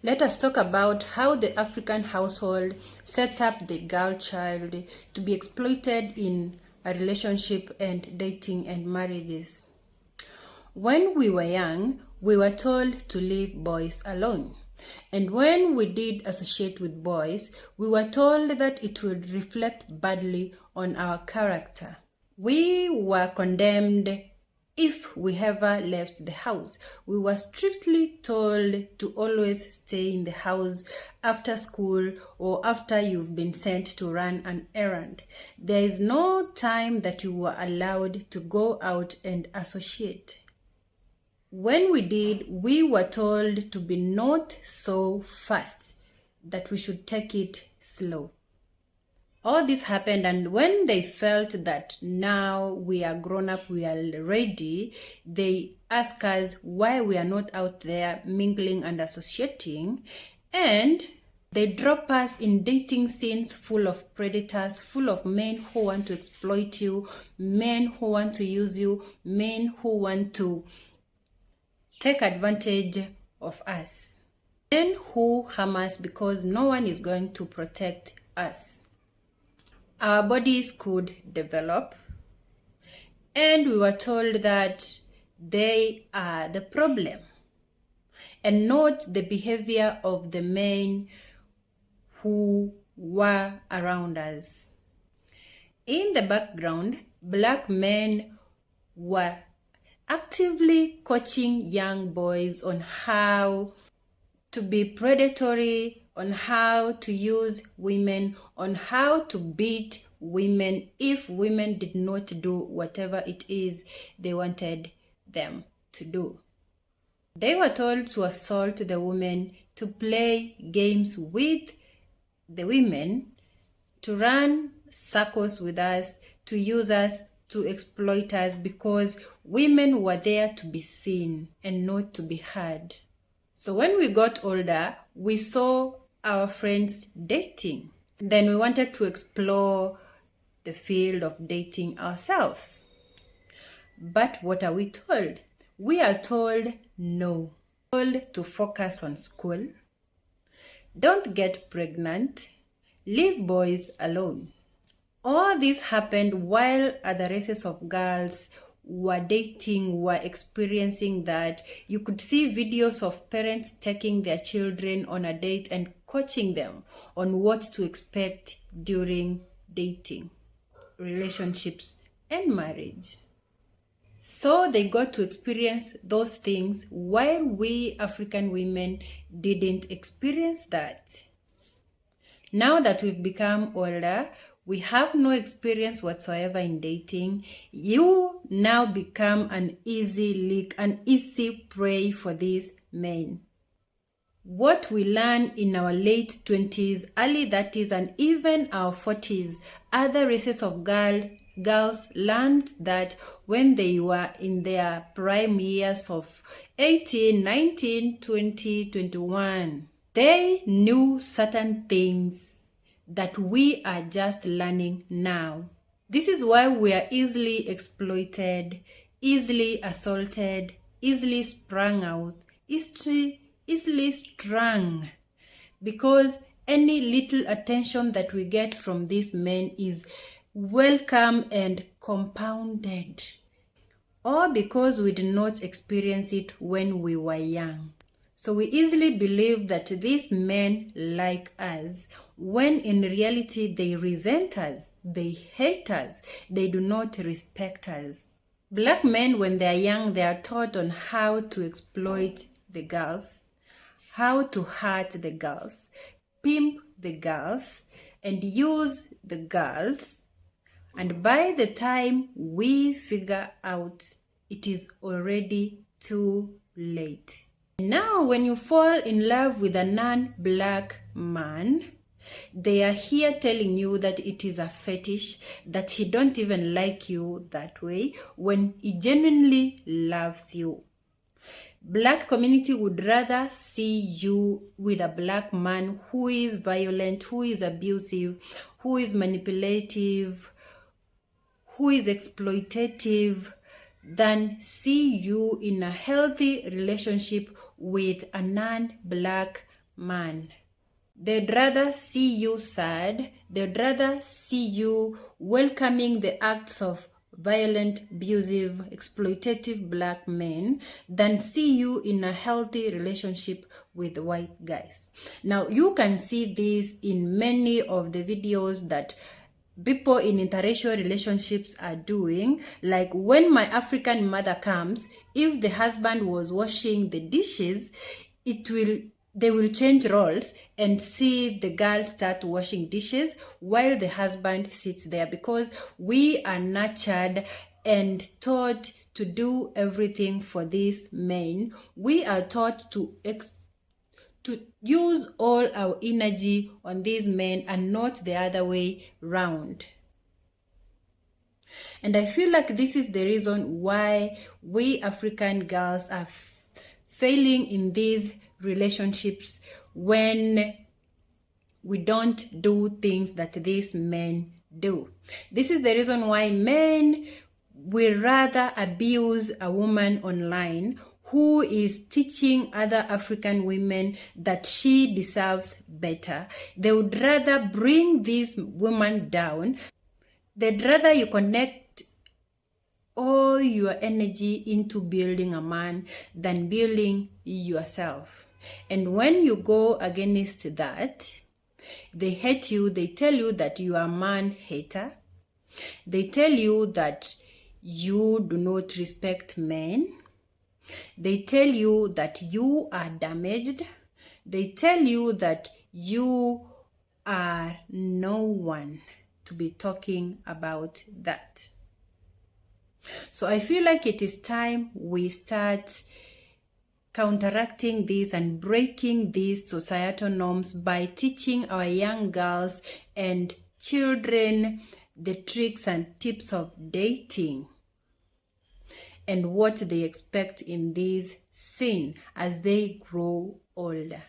Let us talk about how the African household sets up the girl child to be exploited in a relationship and dating and marriages. When we were young, we were told to leave boys alone. And when we did associate with boys, we were told that it would reflect badly on our character. We were condemned if we ever left the house. We were strictly told to always stay in the house after school or after you've been sent to run an errand. There is no time that you were allowed to go out and associate. When we did, we were told to be not so fast, that we should take it slow. All this happened, and when they felt that now we are grown up, we are ready, they ask us why we are not out there mingling and associating, and they drop us in dating scenes full of predators, full of men who want to exploit you, men who want to use you, men who want to take advantage of us, men who harm us because no one is going to protect us. Our bodies could develop, and we were told that they are the problem and not the behavior of the men who were around us. In the background, black men were actively coaching young boys on how to be predatory, on how to use women, on how to beat women if women did not do whatever it is they wanted them to do. They were told to assault the women, to play games with the women, to run circles with us, to use us, to exploit us, because women were there to be seen and not to be heard. So when we got older, we saw our friends dating. Then we wanted to explore the field of dating ourselves. But what are we told? We are told no. Told to focus on school. Don't get pregnant. Leave boys alone. All this happened while other races of girls were dating, were experiencing that. You could see videos of parents taking their children on a date and coaching them on what to expect during dating, relationships, and marriage. So they got to experience those things while we African women didn't experience that. Now that we've become older, we have no experience whatsoever in dating. You now become an easy lick, an easy prey for these men. What we learn in our late 20s, early 30s, and even our 40s, other races of girls learned that when they were in their prime years of 18, 19, 20, 21, they knew certain things that we are just learning now. This is why we are easily exploited, easily assaulted, easily sprung out, easily strung, because any little attention that we get from these men is welcome and compounded, or because we did not experience it when we were young. So we easily believe that these men like us, when in reality they resent us, they hate us, they do not respect us. Black men, when they are young, they are taught on how to exploit the girls, how to hurt the girls, pimp the girls, and use the girls. And by the time we figure out, it is already too late. Now, when you fall in love with a non-black man, they are here telling you that it is a fetish, that he don't even like you that way when he genuinely loves you. Black community would rather see you with a black man who is violent, who is abusive, who is manipulative, who is exploitative, than see you in a healthy relationship with a non-black man. They'd rather see you sad. They'd rather see you welcoming the acts of violent, abusive, exploitative black men than see you in a healthy relationship with white guys. Now, you can see this in many of the videos that people in interracial relationships are doing. Like when my African mother comes, if the husband was washing the dishes, they will change roles and see the girl start washing dishes while the husband sits there, because we are nurtured and taught to do everything for these men. We are taught to use all our energy on these men and not the other way round. And I feel like this is the reason why we African girls are failing in these relationships, when we don't do things that these men do. This is the reason why men will rather abuse a woman online who is teaching other African women that she deserves better. They would rather bring this woman down. They'd rather you connect all your energy into building a man than building yourself. And when you go against that, they hate you. They tell you that you are a man hater. They tell you that you do not respect men. They tell you that you are damaged. They tell you that you are no one to be talking about that. So I feel like it is time we start counteracting this and breaking these societal norms by teaching our young girls and children the tricks and tips of dating and what they expect in this scene as they grow older.